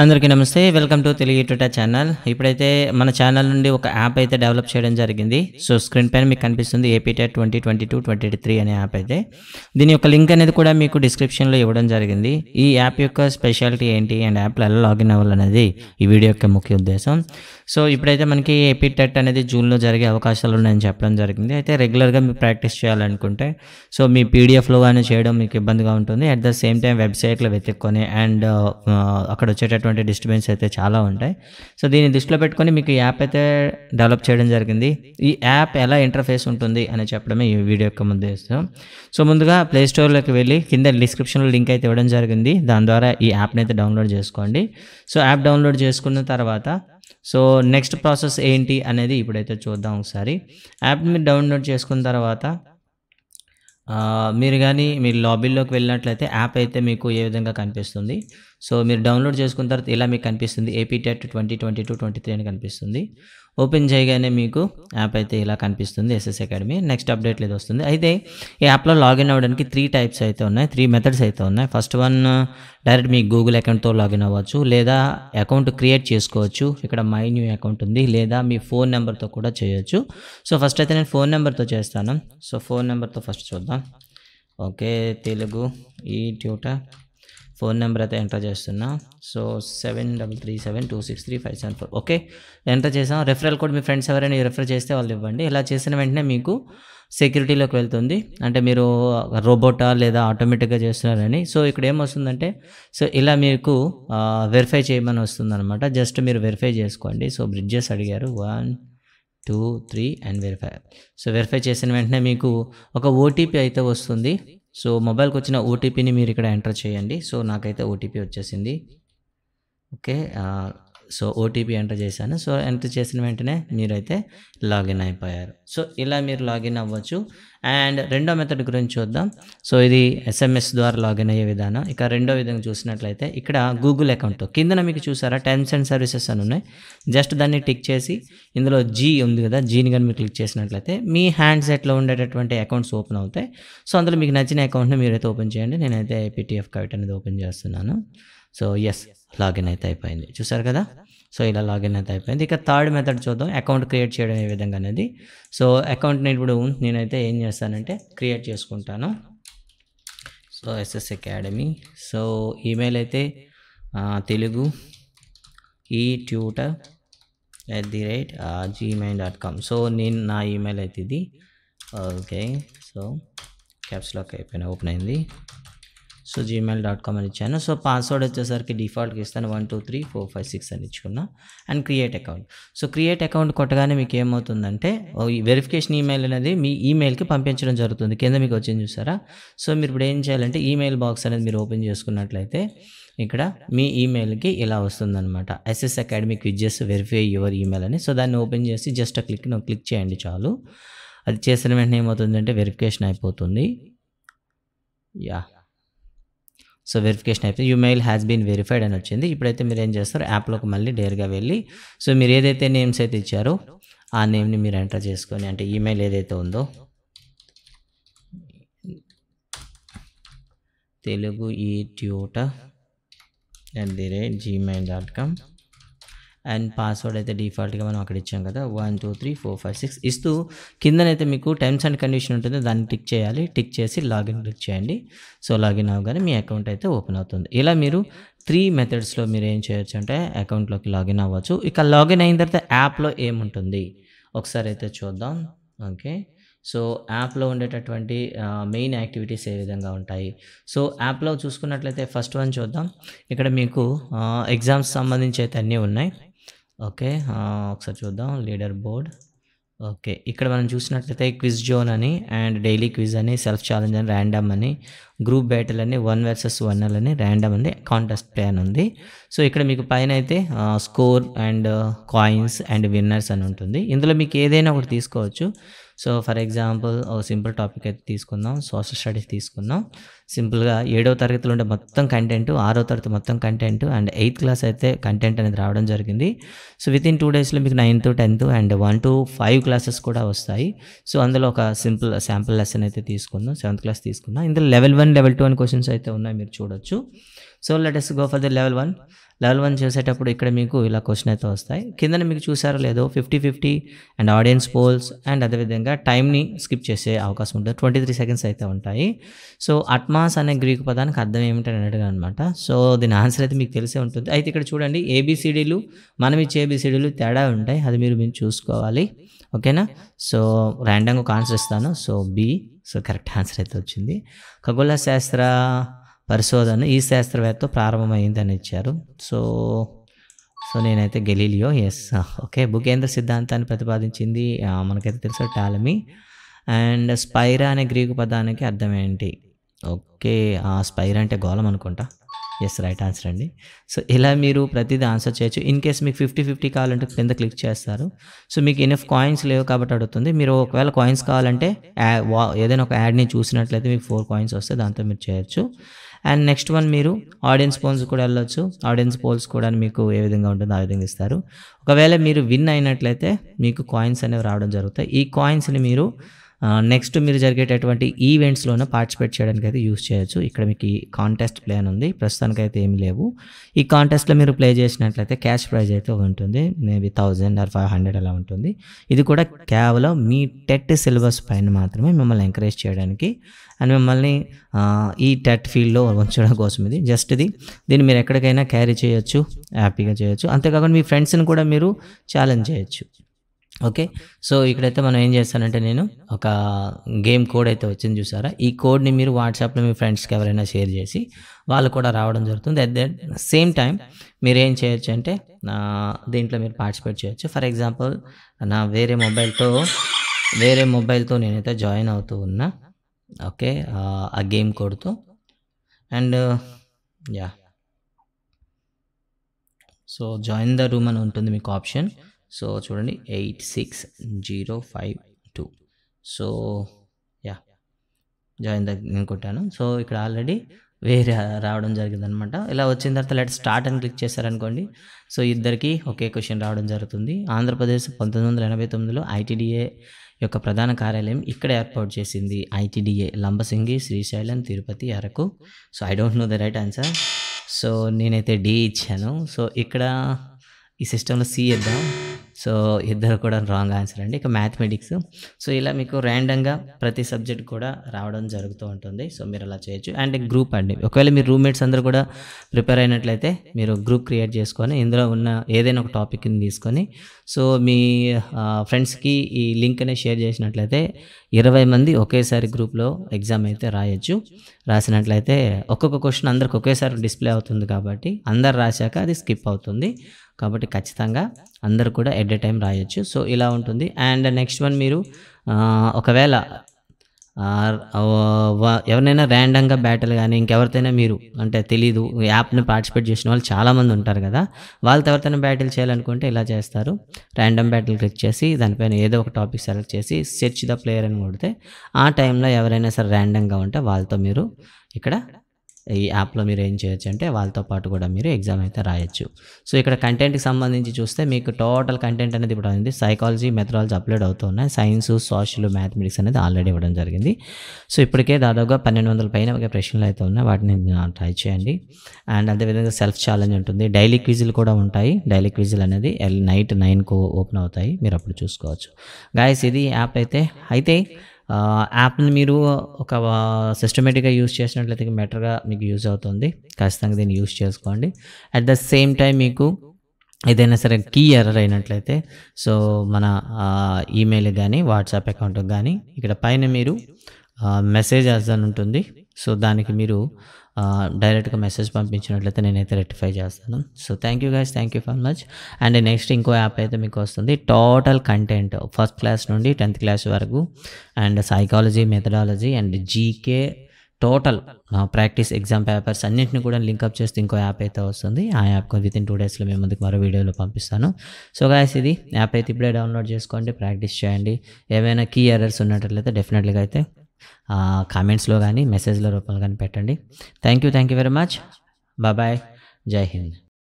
అందరికీ నమస్తే. Welcome to Telugu Twitter channel. ఇప్పుడైతే మన ఛానల్ నుండి ఒక యాప్ అయితే డెవలప్ చేయడం జరిగింది. సో స్క్రీన్ పైన మీకు కనిపిస్తుంది ఏపీటెట్ 2022-2023 అనే యాప్ అయితే. దీని యొక్క లింక్ అనేది కూడా మీకు డిస్క్రిప్షన్లో ఇవ్వడం జరిగింది. ఈ యాప్ యొక్క స్పెషాలిటీ ఏంటి అండ్ యాప్లో ఎలా లాగిన్ అవ్వాలనేది ఈ వీడియో యొక్క ముఖ్య ఉద్దేశం. సో ఇప్పుడైతే మనకి ఏపీటెట్ అనేది జూన్లో జరిగే అవకాశాలు ఉన్నాయని చెప్పడం జరిగింది. అయితే రెగ్యులర్గా మీరు ప్రాక్టీస్ చేయాలనుకుంటే సో మీ పీడిఎఫ్లో కానీ చేయడం మీకు ఇబ్బందిగా ఉంటుంది. అట్ ద సేమ్ టైం వెబ్సైట్లో వెతుక్కొని అండ్ అక్కడ వచ్చేటటువంటి డిస్టర్బెన్స్ అయితే చాలా ఉంటాయి. సో దీన్ని దృష్టిలో పెట్టుకొని మీకు ఈ యాప్ అయితే డెవలప్ చేయడం జరిగింది. ఈ యాప్ ఎలా ఇంటర్ఫేస్ ఉంటుంది అని చెప్పడమే ఈ వీడియో యొక్క ఉద్దేశం. సో ముందుగా ప్లే స్టోర్లోకి వెళ్ళి కింద డిస్క్రిప్షన్లో లింక్ అయితే ఇవ్వడం జరిగింది. దాని ద్వారా ఈ యాప్ని అయితే డౌన్లోడ్ చేసుకోండి. సో యాప్ డౌన్లోడ్ చేసుకున్న తర్వాత సో నెక్స్ట్ ప్రాసెస్ ఏంటి అనేది ఇప్పుడైతే చూద్దాం ఒకసారి. యాప్ని మీరు డౌన్లోడ్ చేసుకున్న తర్వాత మీరు కానీ మీరు లాబీలోకి వెళ్ళినట్లయితే యాప్ అయితే మీకు ఏ విధంగా కనిపిస్తుంది. సో మీరు డౌన్లోడ్ చేసుకున్న తర్వాత ఇలా మీకు కనిపిస్తుంది ఏపీటెట్ 2022-23 అని కనిపిస్తుంది. ఓపెన్ చేయగానే మీకు యాప్ అయితే ఇలా కనిపిస్తుంది ఎస్ఎస్ అకాడమీ. నెక్స్ట్ అప్డేట్ లేదు వస్తుంది. అయితే ఈ యాప్లో లాగిన్ అవ్వడానికి 3 టైప్స్ అయితే ఉన్నాయి, 3 మెథడ్స్ అయితే ఉన్నాయి. ఫస్ట్ వన్ డైరెక్ట్ మీ గూగుల్ అకౌంట్తో లాగిన్ అవ్వచ్చు, లేదా అకౌంట్ క్రియేట్ చేసుకోవచ్చు. ఇక్కడ మై న్యూ అకౌంట్ ఉంది, లేదా మీ ఫోన్ నెంబర్తో కూడా చేయొచ్చు. సో ఫస్ట్ అయితే నేను ఫోన్ నెంబర్తో చేస్తాను. సో ఫోన్ నెంబర్తో ఫస్ట్ చూద్దాం. ఓకే, తెలుగు ఈ ట్యూటర్ ఫోన్ నెంబర్ అయితే ఎంటర్ చేస్తున్నా. సో 7337263574. ఓకే, ఎంటర్ చేసాం. రెఫరల్ కోడ్ మీ ఫ్రెండ్స్ ఎవరైనా రెఫర్ చేస్తే వాళ్ళు ఇవ్వండి. ఇలా చేసిన వెంటనే మీకు సెక్యూరిటీలోకి వెళ్తుంది. అంటే మీరు రోబోటా లేదా ఆటోమేటిక్గా చేస్తున్నారని. సో ఇక్కడ ఏమొస్తుందంటే సో ఇలా మీకు వెరిఫై చేయమని వస్తుంది అనమాట. జస్ట్ మీరు వెరిఫై చేసుకోండి. సో బ్రిడ్జెస్ అడిగారు 1 2 3 అండ్ వెరిఫై. సో వెరిఫై చేసిన వెంటనే మీకు ఒక ఓటీపీ అయితే వస్తుంది. సో మొబైల్కి వచ్చిన ఓటీపీని మీరు ఇక్కడ ఎంటర్ చేయండి. సో నాకైతే ఓటీపీ వచ్చేసింది. ఓకే, సో ఓటీపీ ఎంటర్ చేశాను. సో ఎంటర్ చేసిన వెంటనే మీరైతే లాగిన్ అయిపోయారు. సో ఇలా మీరు లాగిన్ అవ్వచ్చు. అండ్ రెండో మెథడ్ గురించి చూద్దాం. సో ఇది ఎస్ఎంఎస్ ద్వారా లాగిన్ అయ్యే విధానం. ఇక రెండో విధంగా చూసినట్లయితే ఇక్కడ గూగుల్ అకౌంట్తో కిందన మీకు చూసారా టర్మ్స్ అండ్ సర్వీసెస్ అని ఉన్నాయి. జస్ట్ దాన్ని టిక్ చేసి ఇందులో జీ ఉంది కదా, జీని కానీ మీరు క్లిక్ చేసినట్లయితే మీ హ్యాండ్సెట్లో ఉండేటటువంటి అకౌంట్స్ ఓపెన్ అవుతాయి. సో అందులో మీకు నచ్చిన అకౌంట్ని మీరైతే ఓపెన్ చేయండి. నేనైతే పీటీఎఫ్ కైట్ అనేది ఓపెన్ చేస్తున్నాను. సో ఎస్, లాగిన్ అయితే అయిపోయింది. చూసారు కదా, సో ఇలా లాగిన్ అయితే అయిపోయింది. ఇక థర్డ్ మెథడ్ చూద్దాం, అకౌంట్ క్రియేట్ చేయడం ఏ విధంగా అనేది. సో అకౌంట్ని ఇప్పుడు నేనైతే ఏం చేస్తానంటే క్రియేట్ చేసుకుంటాను. So SS Academy. So email అయితే తెలుగు ఈ ట్యూటర్ @gmail.com. సో నేను నా ఈమెయిల్ అయితే ఇది. ఓకే, సో క్యాప్స్ లాక్ అయిపోయినా ఓపెన్ అయింది. సో gmail.com అని ఇచ్చాను. సో పాస్వర్డ్ వచ్చేసరికి డిఫాల్ట్కి ఇస్తాను 123456 అని ఇచ్చుకున్నా. And create account. So create account కొట్టగానే మీకు ఏమవుతుందంటే ఈ వెరిఫికేషన్ ఈమెయిల్ అనేది మీ ఈమెయిల్కి పంపించడం జరుగుతుంది. కింద మీకు వచ్చింది చూసారా. సో మీరు ఇప్పుడు ఏం చేయాలంటే ఈమెయిల్ బాక్స్ అనేది మీరు ఓపెన్ చేసుకున్నట్లయితే ఇక్కడ మీ ఈమెయిల్కి ఇలా వస్తుందన్నమాట, SS Academy quizzes verify your email అని. సో దాన్ని ఓపెన్ చేసి జస్ట్ క్లిక్ చేయండి చాలు. అది చేసిన వెంటనే ఏమవుతుందంటే వెరిఫికేషన్ అయిపోతుంది. యా, సో వెరిఫికేషన్ అయిపోయింది. యూమెయిల్ హ్యాస్ బీన్ వెరిఫైడ్ అని వచ్చింది. ఇప్పుడైతే మీరు ఏం చేస్తారు, యాప్లోకి మళ్ళీ డైరెక్ట్గా వెళ్ళి సో మీరు ఏదైతే నేమ్స్ అయితే ఇచ్చారో ఆ నేమ్ని మీరు ఎంటర్ చేసుకొని, అంటే ఈమెయిల్ ఏదైతే ఉందో తెలుగు ఈ ట్యూటర్ @gmail.com అండ్ పాస్వర్డ్ అయితే డిఫాల్ట్గా మనం అక్కడ ఇచ్చాం కదా 123456 ఇస్తూ కిందనైతే మీకు టర్మ్స్ అండ్ కండిషన్ ఉంటుంది, దాన్ని టిక్ చేయాలి. టిక్ చేసి లాగిన్ క్లిక్ చేయండి. సో లాగిన్ అవ్వగానే మీ అకౌంట్ అయితే ఓపెన్ అవుతుంది. ఇలా మీరు 3 మెథడ్స్లో మీరు ఏం చేయొచ్చు అంటే అకౌంట్లోకి లాగిన్ అవ్వచ్చు. ఇక లాగిన్ అయిన తర్వాత యాప్లో ఏముంటుంది ఒకసారి అయితే చూద్దాం. ఓకే, సో యాప్లో ఉండేటటువంటి మెయిన్ యాక్టివిటీస్ ఏ విధంగా ఉంటాయి. సో యాప్లో చూసుకున్నట్లయితే ఫస్ట్ వన్ చూద్దాం. ఇక్కడ మీకు ఎగ్జామ్స్ సంబంధించి అయితే అన్నీ ఉన్నాయి. ఓకే, ఒకసారి చూద్దాం. Leader board. ఓకే, ఇక్కడ మనం చూసినట్లయితే క్విజ్ జోన్ అని అండ్ డైలీ క్విజ్ అని, సెల్ఫ్ ఛాలెంజ్ అని, ర్యాండమ్ అని, గ్రూప్ బ్యాటిల్ అని, 1 vs 1 అని, ర్యాండమ్ అని, కాంటెస్ట్ ప్లాన్ ఉంది. సో ఇక్కడ మీకు పైన అయితే score and coins and winners అని ఉంటుంది. ఇందులో మీకు ఏదైనా ఒకటి తీసుకోవచ్చు. సో ఫర్ ఎగ్జాంపుల్ ఒక సింపుల్ టాపిక్ అయితే తీసుకుందాం, సోషల్ స్టడీస్ తీసుకుందాం. సింపుల్గా 7వ తరగతిలో ఉండే మొత్తం కంటెంట్, 6వ తరగతి మొత్తం కంటెంట్ అండ్ 8th క్లాస్ అయితే కంటెంట్ అనేది రావడం జరిగింది. సో వితిన్ 2 డేస్లో మీకు 9th 10th and 1 to 5 classes కూడా వస్తాయి. సో అందులో ఒక సింపుల్ శాంపుల్ లెసన్ అయితే తీసుకుందాం, 7th క్లాస్ తీసుకుందాం. ఇందులో లెవెల్ 1 లెవెల్ 2 అని క్వశ్చన్స్ అయితే ఉన్నాయి, మీరు చూడొచ్చు. So let us go for the level 1. Level 1 చేసేటప్పుడు ఇక్కడ మీకు ఇలా క్వశ్చన్ అయితే వస్తాయి. కిందన మీకు చూసారో లేదో 50-50 అండ్ ఆడియన్స్ పోల్స్ అండ్ అదేవిధంగా టైంని స్కిప్ చేసే అవకాశం ఉంటుంది. 23 సెకండ్స్ అయితే ఉంటాయి. సో అట్మాస్ అనే గ్రీకు పదానికి అర్థం ఏమిటని అడిగాను అనమాట. సో దీని ఆన్సర్ అయితే మీకు తెలిసే ఉంటుంది. అయితే ఇక్కడ చూడండి, ఏబిసిడీలు మనం ఇచ్చే ఏబిసిడీలు తేడా ఉంటాయి, అది మీరు చూసుకోవాలి. ఓకేనా? సో ర్యాండమ్గా ఒక ఆన్సర్ ఇస్తాను. So B. So correct answer అయితే వచ్చింది. ఖగోళ శాస్త్ర పరిశోధన ఈ శాస్త్రవేత్తతో ప్రారంభమైందని ఇచ్చారు. సో నేనైతే గెలీలియో. ఎస్. ఓకే. భూకేంద్ర సిద్ధాంతాన్ని ప్రతిపాదించింది మనకైతే తెలుసు టాలమీ. అండ్ స్పైరా అనే గ్రీకు పదానికి అర్థం ఏంటి? ఓకే, స్పైరా అంటే గోళం అనుకుంటా. ఎస్, రైట్ ఆన్సర్ అండి. సో ఇలా మీరు ప్రతిదీ ఆన్సర్ చేయొచ్చు. ఇన్ కేస్ మీకు 50-50 కావాలంటే కింద క్లిక్ చేస్తారు. సో మీకు ఇనఫ్ కాయిన్స్ లేవు కాబట్టి అడుగుతుంది. మీరు ఒకవేళ కాయిన్స్ కావాలంటే ఏదైనా ఒక యాడ్ని చూసినట్లయితే మీకు 4 కాయిన్స్ వస్తే దాంతో మీరు చేయొచ్చు. అండ్ నెక్స్ట్ వన్ మీరు ఆడియన్స్ పోల్స్ కూడా వెళ్ళొచ్చు. ఆడియన్స్ పోల్స్ కూడా మీకు ఏ విధంగా ఉంటుందో ఆ విధంగా ఇస్తారు. ఒకవేళ మీరు విన్ అయినట్లయితే మీకు కాయిన్స్ అనేవి రావడం జరుగుతాయి. ఈ కాయిన్స్ని మీరు నెక్స్ట్ మీరు జరిగేటటువంటి ఈవెంట్స్లోనే పార్టిసిపేట్ చేయడానికి అయితే యూస్ చేయొచ్చు. ఇక్కడ మీకు ఈ కాంటెస్ట్ ప్లే అని ఉంది, ప్రస్తుతానికి అయితే ఏమి లేవు. ఈ కాంటెస్ట్లో మీరు ప్లే చేసినట్లయితే క్యాష్ ప్రైజ్ అయితే ఉంటుంది, మేబీ 1000 or 500 అలా ఉంటుంది. ఇది కూడా కేవలం మీ టెట్ సిలబస్ పైన మాత్రమే మిమ్మల్ని ఎంకరేజ్ చేయడానికి అండ్ మిమ్మల్ని ఈ టెట్ ఫీల్డ్లో ఉంచడం కోసం ఇది జస్ట్ దీన్ని మీరు ఎక్కడికైనా క్యారీ చేయొచ్చు, హ్యాపీగా చేయొచ్చు. అంతేకాకుండా మీ ఫ్రెండ్స్ని కూడా మీరు ఛాలెంజ్ చేయొచ్చు. ఓకే. సో ఇక్కడైతే మనం ఏం చేస్తానంటే నేను ఒక గేమ్ కోడ్ అయితే వచ్చింది చూసారా, ఈ కోడ్ని మీరు వాట్సాప్లో మీ ఫ్రెండ్స్కి ఎవరైనా షేర్ చేసి వాళ్ళు కూడా రావడం జరుగుతుంది. అట్ ద సేమ్ టైం మీరు ఏం చేయొచ్చు అంటే దీంట్లో మీరు పార్టిసిపేట్ చేయొచ్చు. ఫర్ ఎగ్జాంపుల్ నా వేరే మొబైల్తో నేనైతే జాయిన్ అవుతూ ఉన్నా. ఓకే, ఆ గేమ్ కోడ్తో. And yeah, so join the room అని ఉంటుంది మీకు ఆప్షన్. సో చూడండి 86052. సో యా, జాయిన్ నేను కొట్టాను. సో ఇక్కడ ఆల్రెడీ వేరే రావడం జరిగిందనమాట. ఇలా వచ్చిన తర్వాత లెట్ స్టార్ట్ అని క్లిక్ చేశారనుకోండి, సో ఇద్దరికి ఒకే క్వశ్చన్ రావడం జరుగుతుంది. ఆంధ్రప్రదేశ్ 1989లో ఐటీడీఏ యొక్క ప్రధాన కార్యాలయం ఇక్కడ ఏర్పాటు చేసింది. ITDA Lambasingi, Srisailam, Tirupati, Araku. So I don't know the right answer. So నేనైతే డి ఇచ్చాను. సో ఇక్కడ ఈ సిస్టంలో సి ఇద్దాం. సో ఇద్దరు కూడా రాంగ్ ఆన్సర్ అండి. ఇక మ్యాథమెటిక్స్. సో ఇలా మీకు ర్యాండమ్గా ప్రతి సబ్జెక్ట్ కూడా రావడం జరుగుతూ ఉంటుంది. సో మీరు అలా చేయొచ్చు. అండ్ గ్రూప్ అండి, ఒకవేళ మీరు రూమ్మేట్స్ అందరూ కూడా ప్రిపేర్ అయినట్లయితే మీరు గ్రూప్ క్రియేట్ చేసుకొని ఇందులో ఉన్న ఏదైనా ఒక టాపిక్ని తీసుకొని సో మీ ఫ్రెండ్స్కి ఈ లింక్ అనేది షేర్ చేసినట్లయితే 20 మంది ఒకేసారి గ్రూప్లో ఎగ్జామ్ అయితే రాయొచ్చు. రాసినట్లయితే ఒక్కొక్క క్వశ్చన్ అందరికి ఒకేసారి డిస్ప్లే అవుతుంది కాబట్టి అందరు రాశాక అది స్కిప్ అవుతుంది. కాబట్టి ఖచ్చితంగా అందరు కూడా ఎట్ ఎ టైం రాయొచ్చు. సో ఇలా ఉంటుంది. అండ్ నెక్స్ట్ వన్ మీరు ఒకవేళ ఎవరినైనా ర్యాండమ్గా బ్యాటిల్ కానీ ఇంకెవరితోనైనా మీరు అంటే తెలీదు యాప్ని పార్టిసిపేట్ చేసిన వాళ్ళు చాలామంది ఉంటారు కదా, వాళ్ళతో ఎవరితోనైనా బ్యాటిల్ చేయాలనుకుంటే ఇలా చేస్తారు. ర్యాండమ్ బ్యాటిల్ క్లిక్ చేసి దానిపైన ఏదో ఒక టాపిక్ సెలెక్ట్ చేసి సెర్చ్ ద ప్లేయర్ అని కొడితే ఆ టైంలో ఎవరైనా సరే ర్యాండమ్గా ఉంటే వాళ్ళతో మీరు ఇక్కడ ఈ యాప్లో మీరు ఏం చేయొచ్చు అంటే వాళ్ళతో పాటు కూడా మీరు ఎగ్జామ్ అయితే రాయొచ్చు. సో ఇక్కడ కంటెంట్కి సంబంధించి చూస్తే మీకు టోటల్ కంటెంట్ అనేది ఇప్పుడు ఉంది. సైకాలజీ, మెథడాలజీ అప్లోడ్ అవుతూ ఉన్నాయి. సైన్స్, సోషల్, మ్యాథమెటిక్స్ అనేది ఆల్రెడీ ఇవ్వడం జరిగింది. సో ఇప్పటికే దాదాపుగా 1200 పైన ప్రశ్నలు అయితే ఉన్నాయి, వాటిని ట్రై చేయండి. అండ్ అదేవిధంగా సెల్ఫ్ ఛాలెంజ్ ఉంటుంది. డైలీ క్విజులు కూడా ఉంటాయి. డైలీ క్విజులు అనేది నైట్ 9కు ఓపెన్ అవుతాయి, మీరు అప్పుడు చూసుకోవచ్చు. గాయస్ ఇది యాప్ అయితే యాప్ని మీరు ఒక సిస్టమేటిక్గా యూజ్ చేసినట్లయితే బెటర్గా మీకు యూజ్ అవుతుంది. ఖచ్చితంగా దీన్ని యూజ్ చేసుకోండి. అట్ ద సేమ్ టైం మీకు ఏదైనా సరే కీ ఎర్రర్ అయినట్లయితే సో మన ఈమెయిల్ కానీ వాట్సాప్ అకౌంట్కి కానీ ఇక్కడ పైన మీరు మెసేజ్ అని ఉంటుంది. సో దానికి మీరు డైరెక్ట్గా మెసేజ్ పంపించినట్లయితే నేనైతే రెక్టిఫై చేస్తాను. So thank you guys, thank you very much. And next ఇంకో యాప్ అయితే మీకు వస్తుంది. టోటల్ కంటెంట్ 1st క్లాస్ నుండి 10th క్లాస్ వరకు and psychology, methodology and GK total practice exam papers అన్నింటిని కూడా లింకప్ చేస్తే ఇంకో యాప్ అయితే వస్తుంది. ఆ యాప్ వితిన్ 2 డేస్లో మేము ముందుకు మరో వీడియోలో పంపిస్తాను. సో గాయస్ ఇది యాప్ అయితే ఇప్పుడే డౌన్లోడ్ చేసుకోండి, ప్రాక్టీస్ చేయండి. ఏమైనా కీ ఎర్రర్స్ ఉన్నట్లయితే డెఫినెట్లీగా అయితే కామెంట్స్లో కానీ మెసేజ్ల రూపంలో కానీ పెట్టండి. Thank you very much. Bye, జై హింద్.